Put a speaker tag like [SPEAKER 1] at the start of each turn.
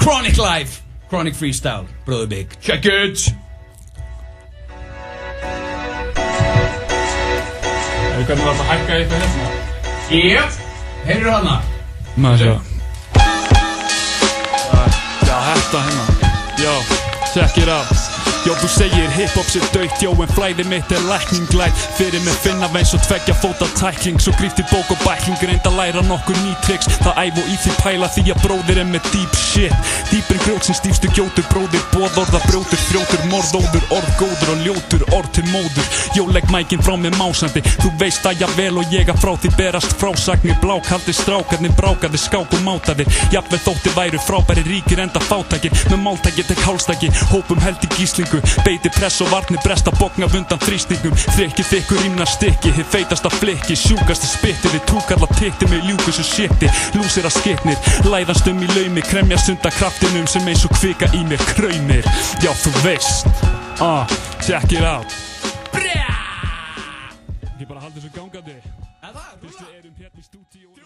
[SPEAKER 1] Chronic Live, Chronic Freestyle, Brother Big. Check it!
[SPEAKER 2] Hvernig var það að hækka eitthvað hérna?
[SPEAKER 1] Yep, heyrðu hana?
[SPEAKER 2] Maður sjá. Já, þetta hérna. Já, check it out. Já, þú segir hip-hop sé dautt, já, en flæði mitt lækninglæg. Fyrir mig finna eins og tveggja fóta tækling. Svo grífti bók og bækling, reynda læra nokkur ný tricks. Það æf og í því pæla því að bróðir með deep shit. Dýpir grjótsins stífstu gjótur, bróðir boðorða brjótur, frjótur, morðóður, orðgóður og ljótur, orð til móður. Jó, legg mækinn frá mér másandi, þú veist að ég vel og ég að frá því berast frásagnir. Blákaldir strákarnir, brákaðir, skák og mátaðir. Jafnvel þóttir væru frábæri ríkir enda fátækir. Með máltæki tek hálstæki, hópum held í gíslingu. Beiti press og varnir bresta bogna undan þrýstingum. Þrykki þykkur rímna stykki, hið feitasta flikki. Sjúkasta spitti við túkalla titti með ljúkusu shiti. Lúsir að skitnir, læðast í laumi. Kremja sunda kraftinum sem eins og kvika í mér kraumir. Já, þú veist, check it out. Ekki bara halda þessu gangandi. Fyrst við erum hérna í stúdíói.